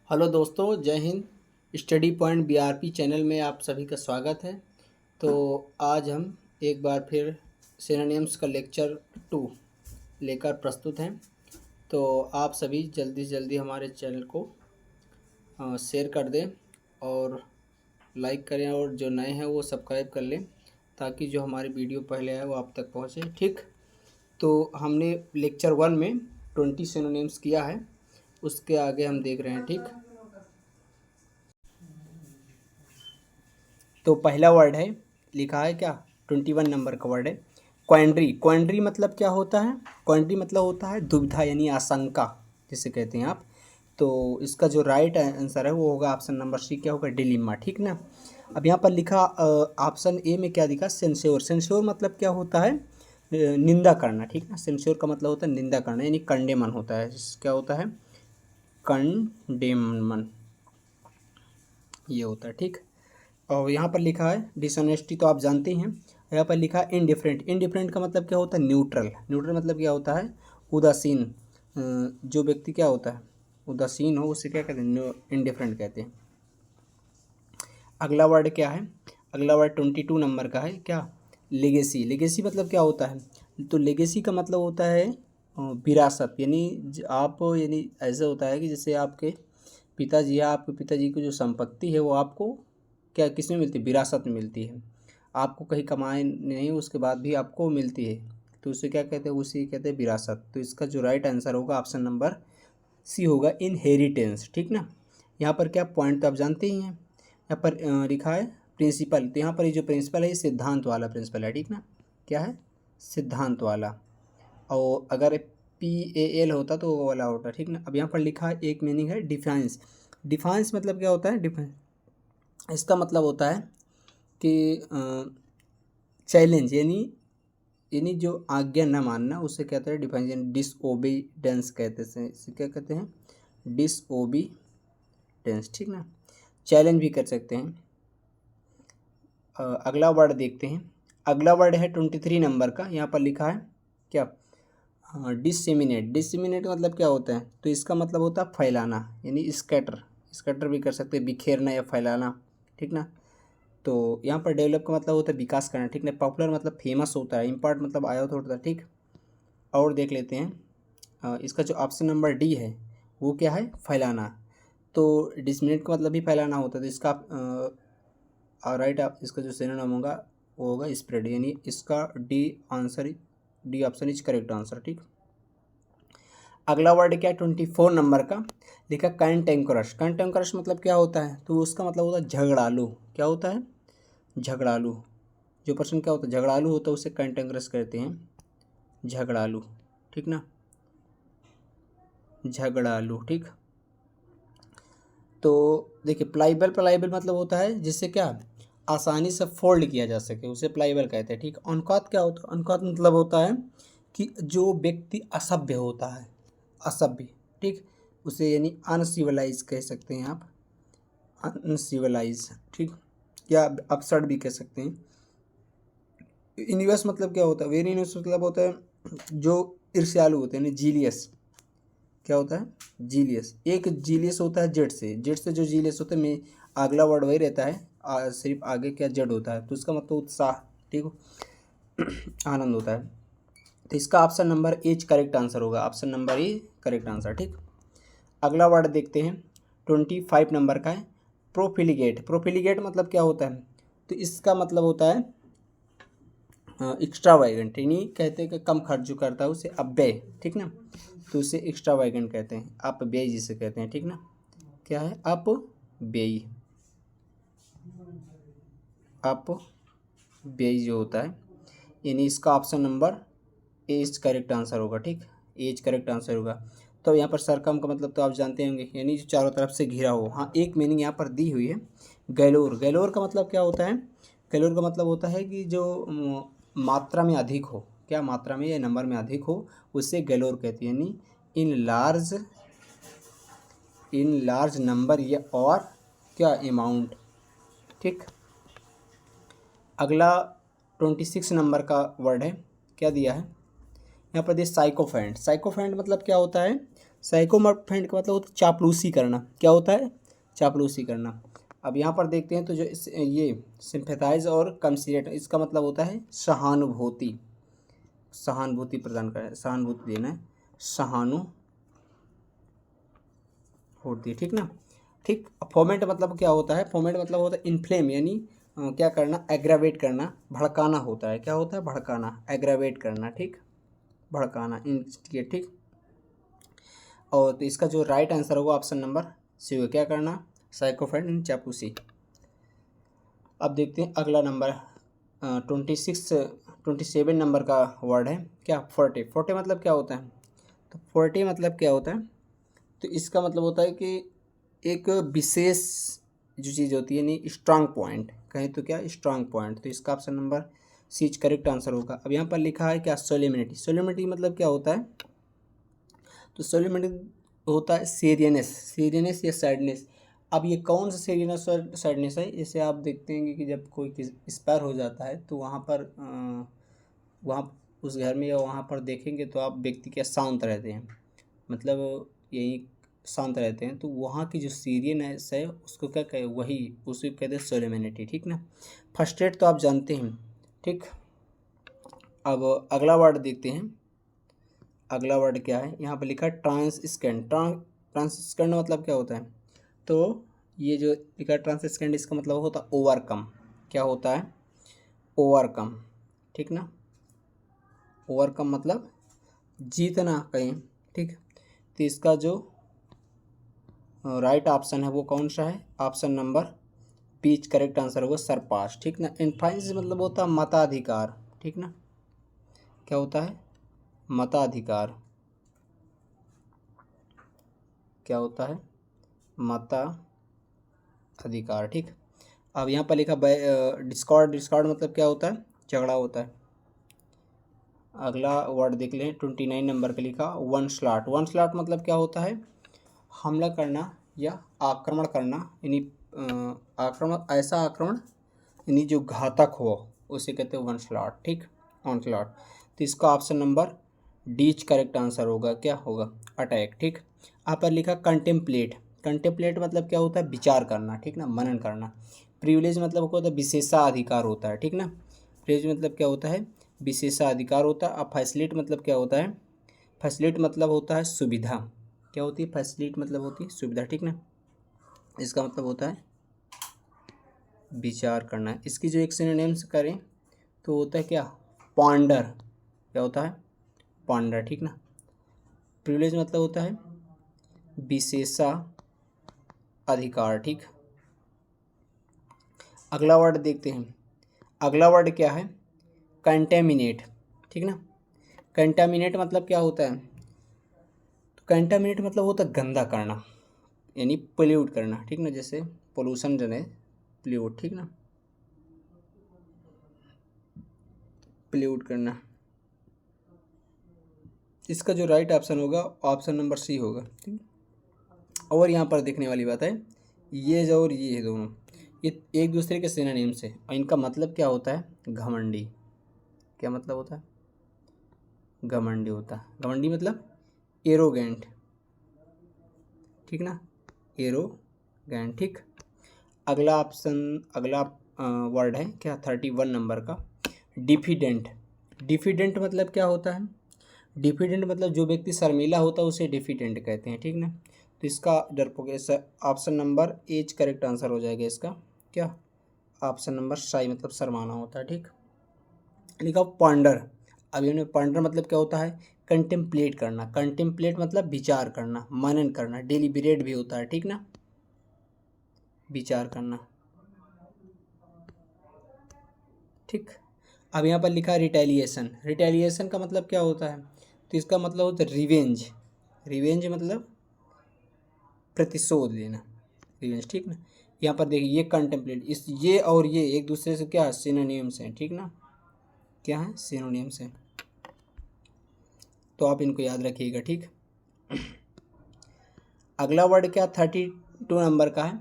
Hello दोस्तों, जय Hind. Study point BRP channel में आप सभी का स्वागत है। तो आज हम एक बार फिर सिनोनिम्स का लेक्चर 2 लेकर प्रस्तुत हैं। तो आप सभी जल्दी से जल्दी हमारे चैनल को शेयर कर दें और लाइक करें, और जो नए हैं वो सब्सक्राइब कर लें ताकि जो हमारी वीडियो पहले आए वो आप तक पहुँचे। ठीक, तो हमने लेक्चर 1 में 20 सिनोनिम्स किया है, उसके आगे हम देख रहे हैं। ठीक, तो पहला वर्ड है, लिखा है क्या, 21 नंबर का वर्ड है क्वेंड्री। क्वेंड्री मतलब क्या होता है? क्वेंड्री मतलब होता है दुविधा यानी आशंका जिसे कहते हैं आप। तो इसका जो राइट आंसर है वो होगा ऑप्शन नंबर सी, क्या होगा, डिलीमा। ठीक ना। अब यहाँ पर लिखा ऑप्शन ए में क्या दिखा, सेंश्योर। सेंश्योर मतलब क्या होता है? निंदा करना। ठीक ना, सेंश्योर का मतलब होता है निंदा करना, यानी कंडेमन होता है। क्या होता है? कंडेमन, ये होता है। ठीक, और यहाँ पर लिखा है डिसऑनेस्टी, तो आप जानते हैं। यहाँ पर लिखा है इनडिफरेंट। इनडिफरेंट का मतलब क्या होता है? न्यूट्रल। न्यूट्रल मतलब क्या होता है? उदासीन। जो व्यक्ति क्या होता है, उदासीन हो, उसे क्या कहते हैं? इनडिफरेंट कहते हैं। अगला वर्ड क्या है? अगला वर्ड 22 नंबर का है, क्या, लेगेसी। लेगेसी मतलब क्या होता है? तो लेगेसी का मतलब होता है विरासत, यानी आप, यानी ऐसा होता है कि जैसे आपके पिताजी या आपके पिताजी की जो संपत्ति है वो आपको क्या, किस में मिलती है? विरासत में मिलती है। आपको कहीं कमाए नहीं, उसके बाद भी आपको मिलती है, तो उसे क्या कहते हैं? उसी कहते हैं विरासत। तो इसका जो राइट आंसर होगा ऑप्शन नंबर सी होगा, इनहेरिटेंस। ठीक ना। यहाँ पर क्या पॉइंट तो आप जानते ही हैं। यहाँ पर लिखा है प्रिंसिपल, तो यहाँ पर ये जो प्रिंसिपल है ये सिद्धांत वाला प्रिंसिपल है। ठीक ना, क्या है? सिद्धांत वाला। और अगर PAL होता तो वो वाला होता। ठीक ना। अब यहाँ पर लिखा है एक मीनिंग है डिफाइंस। डिफाइंस मतलब क्या होता है? डिफाइंस, इसका मतलब होता है कि चैलेंज, यानी जो आज्ञा न मानना, उसे कहते हैं डिफाइंस, यानी डिसओबीडेंस कहते हैं। इसे क्या कहते हैं? डिसओबीडेंस। ठीक ना, चैलेंज भी कर सकते हैं। अगला वर्ड देखते हैं। अगला वर्ड है 23 नंबर का। यहाँ पर लिखा है क्या, डिसमिनेट। डिसमिनेट मतलब क्या होता है? तो इसका मतलब होता है फैलाना, यानी स्कैटर। स्कैटर भी कर सकते हैं, बिखेरना या फैलाना। ठीक ना। तो यहाँ पर डेवलप का मतलब होता है विकास करना। ठीक ना। पॉपुलर मतलब फेमस होता है। इम्पॉर्ट मतलब आया होता है। ठीक, और देख लेते हैं। इसका जो ऑप्शन नंबर डी है वो क्या है? फैलाना। तो डिसमिनेट का मतलब भी फैलाना होता है। तो इसका राइट, आप इसका जो सिनोनिम होगा वो होगा स्प्रेड, यानी इसका D answer, D option is correct answer. ठीक, अगला वर्ड क्या है 24 नंबर का, लिखा कैंटेंकरस। कैंटेंकरस मतलब क्या होता है? तो उसका मतलब होता है झगड़ालू। क्या होता है? झगड़ालू। जो पर्सन क्या होता है? झगड़ालू होता है, उसे कैंटेंकरस कहते हैं, झगड़ालू। ठीक ना, झगड़ालू। ठीक, तो देखिए प्लाइबल। प्लाइबल मतलब होता है जिससे क्या, आसानी से फोल्ड किया जा सके, उसे प्लाइबल कहते हैं। ठीक, अनुपात क्या होता है? अनुपात मतलब होता है कि जो व्यक्ति असभ्य होता है, असभ्य। ठीक, उसे यानी अनसिविलाइज कह सकते हैं आप, अनसिविलाइज। ठीक, या अपसर्ड भी कह सकते हैं। इनिवस मतलब क्या होता है? वेरी इनिवस मतलब होता है जो ईर्ष्यालु होते हैं, यानी जीलियस। क्या होता है? जीलियस। एक जीलियस होता है जेड से। जेड से जो जीलियस होता है, में अगला वर्ड वही रहता है, सिर्फ आगे क्या जेड होता है, तो उसका मतलब उत्साह। ठीक हो, आनंद होता है। तो इसका option number H correct answer होगा, option number A correct answer. ठीक, अगला वर्ड देखते हैं 25 नंबर का है, प्रोफिलिगेट। प्रोफिलिगेट मतलब क्या होता है? तो इसका मतलब होता है एक्स्ट्रा वाइगेंट, यानी कहते हैं कि कम खर्च जो करता है उसे अपव्यय। ठीक ना, तो उसे एक्स्ट्रा वाइगेंट कहते हैं, अपव्यय जिसे कहते हैं। ठीक ना, क्या है? अपव्यय। अपव्यय जो होता है, यानी इसका option number A correct answer होगा। ठीक, एज करेक्ट आंसर होगा। तो यहाँ पर सरकम का मतलब तो आप जानते होंगे, यानी जो चारों तरफ से घिरा हो। हाँ, एक मीनिंग यहाँ पर दी हुई है, गैलोर। गैलोर का मतलब क्या होता है? गैलोर का मतलब होता है कि जो मात्रा में अधिक हो, क्या मात्रा में या नंबर में अधिक हो, उससे गैलोर कहती है, यानी इन लार्ज नंबर या और क्या, अमाउंट। ठीक, अगला 26 नंबर का वर्ड है, क्या दिया है यहाँ पर? दिया साइकोफेंट। साइकोफेंट मतलब क्या होता है? साइकोमोर्फेंट का मतलब होता है चापलूसी करना। क्या होता है? चापलूसी करना। अब यहाँ पर देखते हैं तो जो ये सिंपैथाइज और कमसिलेट, इसका मतलब होता है सहानुभूति, सहानुभूति प्रदान करना, सहानुभूति देना है, सहानुभूति, ठीक ना। ठीक। फोमेंट मतलब क्या होता है? फोमेंट मतलब होता है इन्फ्लेम, यानी क्या करना, एग्रावेट करना, भड़काना होता है। क्या होता है? भड़काना, एग्रावेट करना, ठीक, भड़काना, इंस्टिगेट, ठीक। और तो इसका जो राइट आंसर होगा ऑप्शन नंबर सी होगा। क्या करना? साइकोफेंट एंड चापलूसी। अब देखते हैं अगला नंबर 27 नंबर का वर्ड है क्या? फोर्टे। फोर्टे मतलब क्या होता है? तो फोर्टे मतलब क्या होता है? तो इसका मतलब होता है कि एक विशेष जो चीज़ होती है, यानी स्ट्रांग पॉइंट कहें तो क्या? Strong point. तो इसका option number C correct answer होगा। अब यहाँ पर लिखा है क्या? सोलिमिनिटी। सोलिमिनिटी मतलब क्या होता है? तो सोलिमिनिटी होता है सीरियसनेस, सीरियसनेस या सैडनेस। अब ये कौन सा सीरियसनेस और सैडनेस है? इसे आप देखते हैं कि जब कोई एक्सपायर हो जाता है तो वहाँ पर वहाँ उस घर में या वहाँ पर देखेंगे तो आप व्यक्ति क्या शांत रहते हैं, मतलब यही शांत रहते हैं, तो वहाँ की जो सीरियसनेस है उसको क्या कहे? वही उसको कहते हैं सोलिमिनिटी, ठीक ना। फर्स्ट एड तो आप जानते हैं, ठीक। अब अगला वर्ड देखते हैं। अगला वर्ड क्या है? यहाँ पर लिखा है ट्रांसस्कैंड। ट्रांसस्कैंड मतलब क्या होता है? तो ये जो लिखा है ट्रांसस्कैंड, इसका मतलब होता है ओवरकम। क्या होता है? ओवरकम, ठीक ना। ओवरकम मतलब जीतना कहीं, ठीक। तो इसका जो राइट ऑप्शन है वो कौन सा है? Option number B correct answer होगा सरपास, ठीक ना। इनफाइज मतलब होता है मताधिकार, ठीक ना। क्या होता है? मताधिकार। क्या होता है? मताधिकार, ठीक। अब यहाँ पर लिखा डिस्कॉर्ड। डिस्कॉर्ड मतलब क्या होता है? झगड़ा होता है। अगला वर्ड देख लें 29 नंबर पे लिखा वन स्लॉट। वन स्लॉट मतलब क्या होता है? हमला करना या आक्रमण करना, यानी आक्रमण, ऐसा आक्रमण यानी जो घातक हो उसे कहते हैं वन स्लॉट, ठीक, वन स्लॉट। तो इसका option number D correct answer होगा। क्या होगा? अटैक, ठीक। यहाँ पर लिखा कंटेम्पलेट। कंटेम्पलेट मतलब क्या होता है? विचार करना, ठीक ना, मनन करना। प्रिविलेज मतलब क्या होता है? विशेषाधिकार होता है, ठीक ना। प्रिविलेज मतलब क्या होता है? विशेषाधिकार होता है। अब फैसिलिट मतलब क्या होता है? फैसिलिट मतलब होता है सुविधा। क्या होती है? फैसिलिट मतलब होती है सुविधा, ठीक ना। इसका मतलब होता है विचार करना। इसकी जो एक सिनोनिम्स करें तो होता है क्या? पॉन्डर। क्या होता है? पॉन्डर, ठीक ना। प्रिविलेज मतलब होता है विशेषाधिकार, ठीक। अगला वर्ड देखते हैं। अगला वर्ड क्या है? कंटेमिनेट, ठीक ना। कंटामिनेट मतलब क्या होता है? तो कंटामिनेट मतलब होता है गंदा करना, यानी पोल्यूट करना, ठीक ना। जैसे पोल्यूशन जने पोल्यूट, ठीक ना, पोल्यूट करना। इसका जो राइट ऑप्शन होगा ऑप्शन नंबर सी होगा, ठीक। और यहाँ पर देखने वाली बात है, ये जो और ये दोनों ये एक दूसरे के सिनोनिम्स है और इनका मतलब क्या होता है? घमंडी। क्या मतलब होता है? घमंडी होता है। घमंडी मतलब एरोगेंट, ठीक ना, एरोगेंट, ठीक। अगला ऑप्शन, अगला वर्ड है क्या? 31 नंबर का डिफिडेंट। डिफिडेंट मतलब क्या होता है? डिफिडेंट मतलब जो व्यक्ति शर्मीला होता है उसे डिफिडेंट कहते हैं, ठीक ना। तो इसका डरपोक option number H correct answer हो जाएगा इसका। क्या? ऑप्शन नंबर साई मतलब शर्माना होता है, ठीक। लिखा पॉन्डर। अब इन्होंने पॉन्डर मतलब क्या होता है? कंटेम्पलेट करना। कंटेम्पलेट मतलब विचार करना, मनन करना, डेलिब्रेट भी होता है, ठीक ना, विचार करना, ठीक। अब यहाँ पर लिखा है रिटेलिएशन। रिटेलिएशन का मतलब क्या होता है? तो इसका मतलब होता है रिवेंज। रिवेंज मतलब प्रतिशोध लेना, रिवेंज, ठीक ना। यहाँ पर देखिए ये कंटेम्पलेट, इस ये और ये एक दूसरे से क्या सिनोनिम्स हैं, ठीक ना। क्या है? सिनोनिम्स हैं। तो आप इनको याद रखिएगा, ठीक। अगला वर्ड क्या 32 नंबर का है?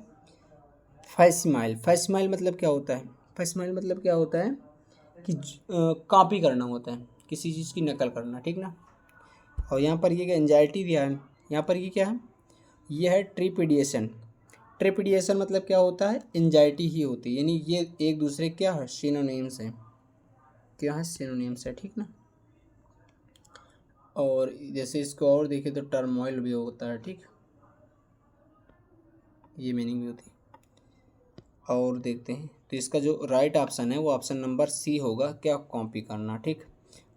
फैसिमाइल। फैसिमाइल मतलब क्या होता है? फैसिमाइल मतलब क्या होता है कि कॉपी करना होता है, किसी चीज़ की नकल करना, ठीक ना। और यहाँ पर ये एंजाइटी दिया है, यहाँ पर ये क्या है, ये है ट्रिपिडिएशन। ट्रिपिडिएशन मतलब क्या होता है, एंजाइटी ही होती है, यानी ये एक दूसरे क्या है, सिनोनिम्स है, क्या है, सिनोनिम्स है, ठीक ना। और जैसे इसको और देखें तो टर्मोइल भी होता है, ठीक, ये मीनिंग भी होती है। और देखते हैं तो इसका जो राइट ऑप्शन है वो ऑप्शन नंबर सी होगा, क्या, कॉपी करना, ठीक।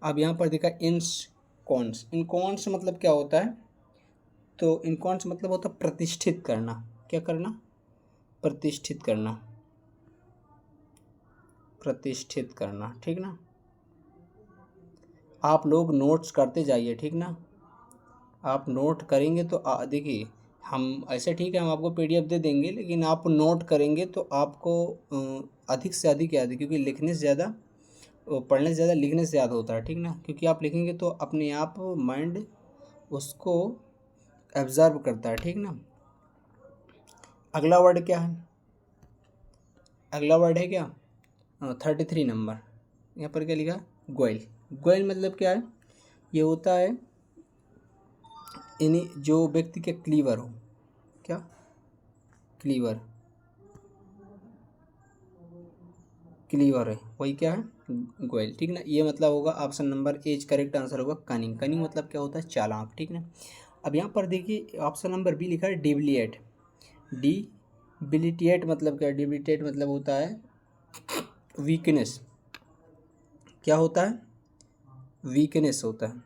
अब यहाँ पर देखा इंस कॉन्स, इनकॉन्स मतलब क्या होता है, तो इनकॉन्स मतलब होता है प्रतिष्ठित करना, क्या करना, प्रतिष्ठित करना, प्रतिष्ठित करना, ठीक ना। आप लोग नोट्स करते जाइए, ठीक ना, आप नोट करेंगे तो देखिए हम ऐसे, ठीक है, हम आपको पीडीएफ दे देंगे, लेकिन आप नोट करेंगे तो आपको अधिक से अधिक याद है, क्योंकि लिखने से ज़्यादा, पढ़ने से ज़्यादा लिखने से याद होता है, ठीक ना, क्योंकि आप लिखेंगे तो अपने आप माइंड उसको एब्जर्व करता है, ठीक ना। अगला वर्ड क्या है, अगला वर्ड है क्या, 33 नंबर, यहाँ पर क्या लिखा, गोयल। गोयल मतलब क्या है, ये होता है यानी जो व्यक्ति के क्लीवर हो, क्या, क्लीवर, क्लीवर है वही क्या है, गोयल, ठीक ना। ये मतलब होगा option number A correct answer होगा कनिंग। कनिंग मतलब क्या होता है, चालाक, ठीक ना। अब यहाँ पर देखिए ऑप्शन नंबर बी लिखा है डिबिलिएट। डिबिलिटिएट मतलब क्या है, डिबिलिटेट मतलब होता है वीकनेस, क्या होता है, वीकनेस होता है,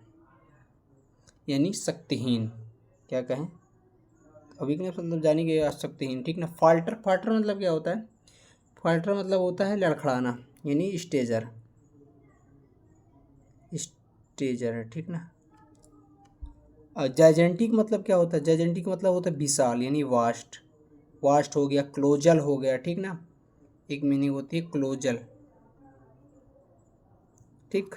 यानी शक्तिहीन, क्या कहें, वीकनेस मतलब जानी गई शक्तिहीन, ठीक ना। फाल्टर, फाल्टर मतलब क्या होता है, फाल्टर मतलब होता है लड़खड़ाना, यानी स्टेजर, स्टेजर है, ठीक ना। जाइजेंटिक मतलब क्या होता है, जाइजेंटिक मतलब होता है विशाल, यानी वास्ट, वास्ट हो गया, क्लोजल हो गया, ठीक ना, एक मीनिंग होती है क्लोजल, ठीक।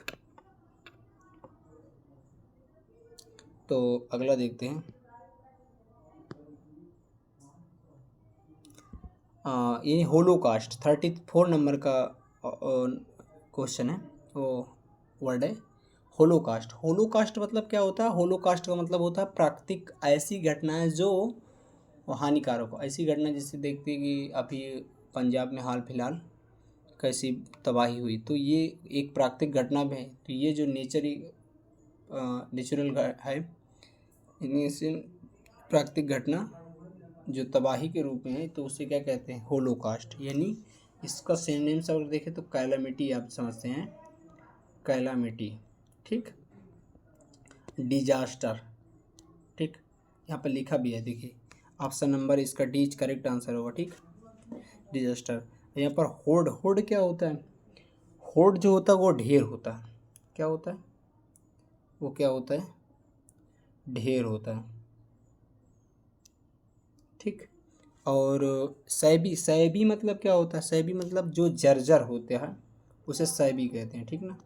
तो अगला देखते हैं, ये होलोकास्ट 34 नंबर का क्वेश्चन है, वो वर्ड है होलोकास्ट। होलोकास्ट मतलब क्या होता है, होलोकास्ट का मतलब होता है प्राकृतिक ऐसी घटनाएं जो हानिकारक हो, ऐसी घटना जैसे देखते हैं कि अभी पंजाब में हाल फिलहाल कैसी तबाही हुई, तो ये एक प्राकृतिक घटना भी है, तो ये जो नेचुरल है, इनमें से प्राकृतिक घटना जो तबाही के रूप में है, तो उसे क्या कहते हैं, होलोकास्ट, यानी इसका सिनोनिम से अगर देखें तो कैलामिटी आप समझते हैं, कैलामिटी, ठीक, डिजास्टर, ठीक, यहाँ पर लिखा भी है, देखिए ऑप्शन नंबर इसका डी करेक्ट आंसर होगा, ठीक, डिजास्टर। यहाँ पर होड़, होड़ क्या होता है, होड़ जो होता है वो ढेर होता है, क्या होता है, वो क्या होता है, ढेर होता है, ठीक। और सैबी, सैबी मतलब क्या होता है, सैबी मतलब जो जर्जर होते हैं उसे सैबी कहते हैं, ठीक ना,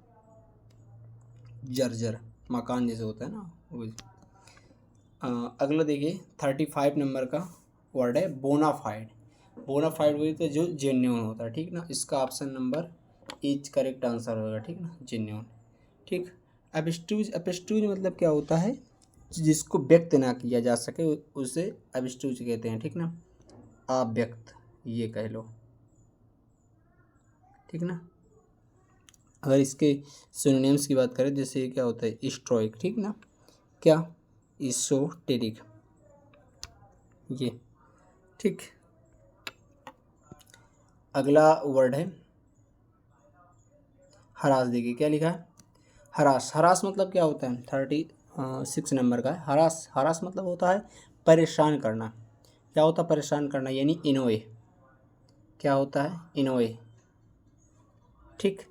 जर्जर मकान जैसे होता है ना वो। अगला देखिए 35 नंबर का वर्ड है बोनाफाइड। बोनाफाइड वही तो जो जेन्युइन होता है, ठीक ना, इसका option number is correct answer होगा, ठीक ना, जेन्युइन, ठीक। एब्स्ट्यूज, एब्स्ट्यूज मतलब क्या होता है, जिसको व्यक्त ना किया जा सके उसे एब्स्ट्यूज कहते हैं, ठीक ना, अव्यक्त ये कह लो, ठीक ना। अगर इसके सिनोनिम्स की बात करें, जैसे क्या होता है, स्ट्रोइक, ठीक ना, क्या, इसोटेरिक, ये, ठीक। अगला वर्ड है हरास, देखिए क्या लिखा है, हरास। हरास मतलब क्या होता है, 36 नंबर का है, हरास, हरास मतलब होता है परेशान करना, क्या होता है, परेशान करना, यानी इनोए, क्या होता है, इनोए, ठीक,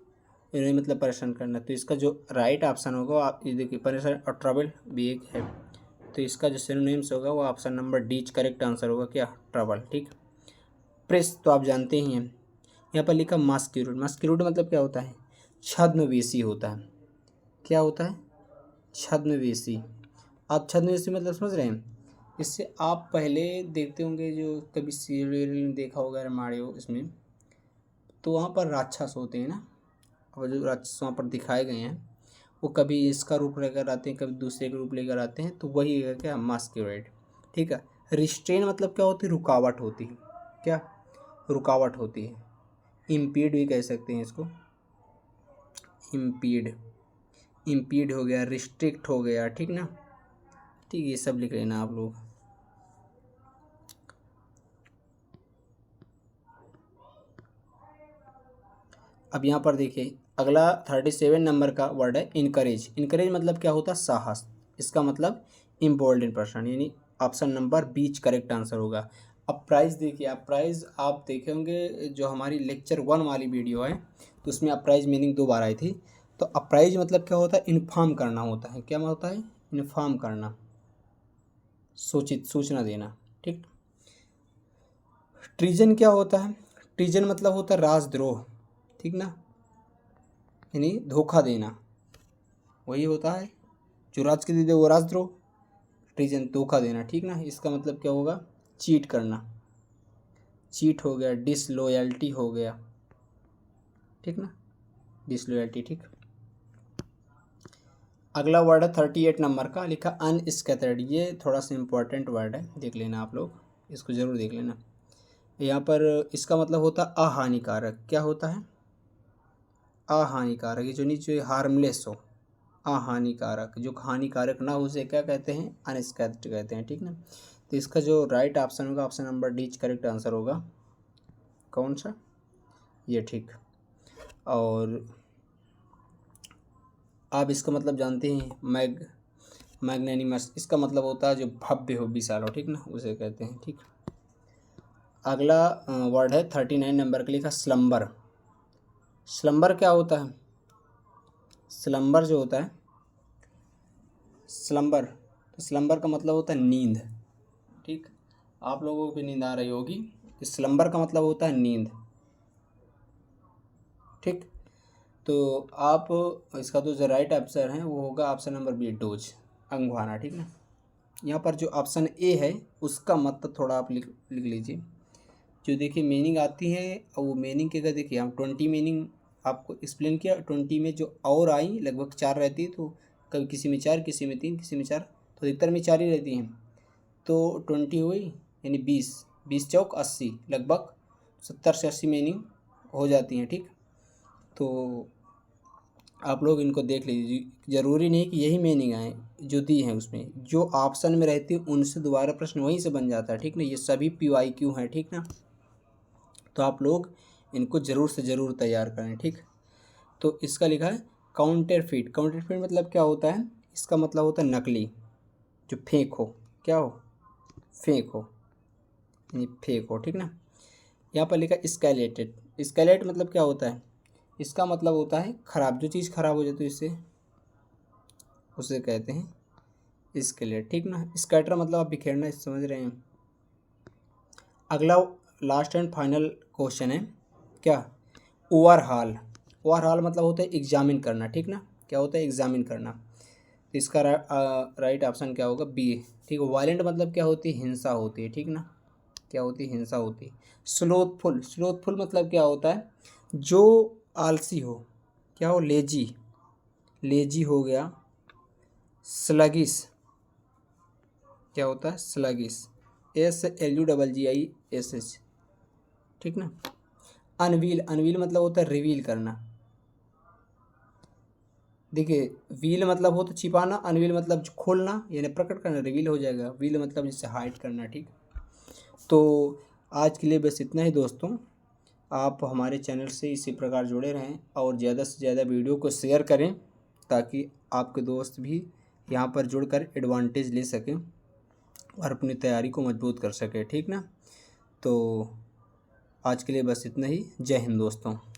इनोए मतलब परेशान करना। तो इसका जो राइट ऑप्शन होगा, आप ये देखिए परेशान और ट्रबल भी एक है, तो इसका जो सिनोनिम्स होगा वो option number D correct answer होगा, क्या, ट्रबल, ठीक। प्रेस तो आप जानते ही हैं, यहाँ पर लिखा मास्क्यूरुड। मास्क्यूरुड मतलब क्या होता है, छद्मवेशी होता है, क्या होता है, छद्मवेशी। आप छद्मवेशी मतलब समझ रहे हैं, इससे आप पहले देखते होंगे, जो कभी सीरियल में देखा होगा रामायण, इसमें तो वहाँ पर राक्षस होते हैं ना, और जो राक्षस वहाँ पर दिखाए गए हैं वो कभी इसका रूप लेकर आते हैं, कभी दूसरे का रूप लेकर आते हैं, तो वही है क्या, मास्कुरेट। ठीक है। रिस्ट्रेन मतलब क्या होती है, रुकावट होती है, क्या, रुकावट होती है। इम्पीड भी कह सकते हैं इसको, इम्पीड, इम्पीड हो गया, रिस्ट्रिक्ट हो गया, ठीक ना। ठीक, ये सब लिख लेना आप लोग। अब यहाँ पर देखिए अगला 37 नंबर का वर्ड है इनकरेज। इनकरेज मतलब क्या होता है, साहस। इसका मतलब इम्पोर्टेंट पर्सन, यानी ऑप्शन नंबर बीच करेक्ट आंसर होगा। अब प्राइज़ देखिए, आप प्राइज़ आप देखे होंगे जो हमारी लेक्चर 1 वाली वीडियो है, तो उसमें अप्राइज मीनिंग 2 बार आई थी। तो अप्राइज मतलब क्या होता है, इन्फॉर्म करना होता है। क्या होता है, इन्फॉर्म करना, सूचित, सूचना देना, ठीक। ट्रीजन क्या होता है, ट्रीजन मतलब होता है राजद्रोह, ठीक ना, यानी धोखा देना, वही होता है जो राज के दे वो राजद्रोह, ट्रीजन धोखा देना, ठीक ना। इसका मतलब क्या होगा, चीट करना, चीट हो गया, डिसलॉयल्टी हो गया, ठीक ना, डिसलॉयल्टी, ठीक। अगला वर्ड है 38 नंबर का, लिखा अनस्कैटर्ड। ये थोड़ा सा इम्पोर्टेंट वर्ड है, देख लेना आप लोग, इसको ज़रूर देख लेना। यहाँ पर इसका मतलब होता है अहानिकारक। क्या होता है, अहानिकारक, ये जो नीचे हार्मलेस हो, अहानिकारक, जो हानिकारक ना हो उसे क्या कहते हैं, अनस्कैथड कहते हैं, ठीक ना। तो इसका जो राइट ऑप्शन होगा, option number D correct answer होगा। कौन सा, ये, ठीक। और आप इसका मतलब जानते हैं, मैग्नेनिमस, इसका मतलब होता है जो भव्य हो, विशाल हो, ठीक ना, उसे कहते हैं, ठीक। अगला वर्ड है 39 नंबर का, लिखा स्लम्बर। स्लम्बर क्या होता है, स्लम्बर जो होता है, स्लम्बर, तो स्लम्बर का मतलब होता है नींद, ठीक। आप लोगों को भी नींद आ रही होगी, स्लम्बर का मतलब होता है नींद, ठीक। तो आप इसका तो जो राइट आंसर है वो होगा ऑप्शन नंबर बी, डोज, अंगवाना, ठीक ना। यहाँ पर जो ऑप्शन ए है उसका मतलब थोड़ा आप लिख लीजिए। जो देखिए मीनिंग आती है, और वो मीनिंग के अगर देखिए हम 20 मीनिंग आपको एक्सप्लेन किया, 20 में जो और आई लगभग 4 रहती है, तो कभी किसी में 4, किसी में 3, किसी में 4, तो अधिकतर में 4 ही रहती हैं। तो 20 हुई यानी 20, 20 चौक 80, लगभग 70 से 80 मीनिंग हो जाती हैं, ठीक। तो आप लोग इनको देख लीजिए, ज़रूरी नहीं कि यही मीनिंग आए जो दी हैं, उसमें जो ऑप्शन में रहती है उनसे दोबारा प्रश्न वहीं से बन जाता है, ठीक ना। ये सभी PYQ हैं, ठीक ना। तो आप लोग इनको ज़रूर से ज़रूर तैयार करें, ठीक। तो इसका लिखा है काउंटरफीट। काउंटरफीट मतलब क्या होता है, इसका मतलब होता है नकली, जो फेक हो, क्या हो, फेक हो, यानी फेक हो, ठीक ना। यहाँ पर लिखा स्केलेटेड। स्केलेट मतलब क्या होता है, इसका मतलब होता है ख़राब, जो चीज़ ख़राब हो जाती है इससे, उसे कहते हैं स्केलेट, ठीक ना। स्कैटर मतलब आप बिखेरना, इस समझ रहे हैं। अगला लास्ट एंड फाइनल क्वेश्चन है, क्या, ओवरहाल। ओवरहाल मतलब होता है एग्जामिन करना, ठीक ना। क्या होता है, एग्जामिन करना। तो इसका राइट ऑप्शन क्या होगा, बी, ठीक है। वायलेंट मतलब क्या होती है, हिंसा होती है, ठीक ना, क्या होती है, हिंसा होती है। स्लोथफुल, स्लोथफुल मतलब क्या होता है, जो आलसी हो, क्या हो, लेजी, लेजी हो गया। स्लगिश, क्या होता है, स्लगिश, SLUGGISH, ठीक ना। अनवील, अनवील मतलब होता है रिवील करना। देखिए वील मतलब हो तो छिपाना, अनवील मतलब खोलना, यानी प्रकट करना, रिवील हो जाएगा। वील मतलब जिससे हाइड करना, ठीक। तो आज के लिए बस इतना ही दोस्तों। आप हमारे चैनल से इसी प्रकार जुड़े रहें और ज़्यादा से ज़्यादा वीडियो को शेयर करें, ताकि आपके दोस्त भी यहाँ पर जुड़कर एडवांटेज ले सकें और अपनी तैयारी को मजबूत कर सकें, ठीक ना। तो आज के लिए बस इतना ही। जय हिंद दोस्तों।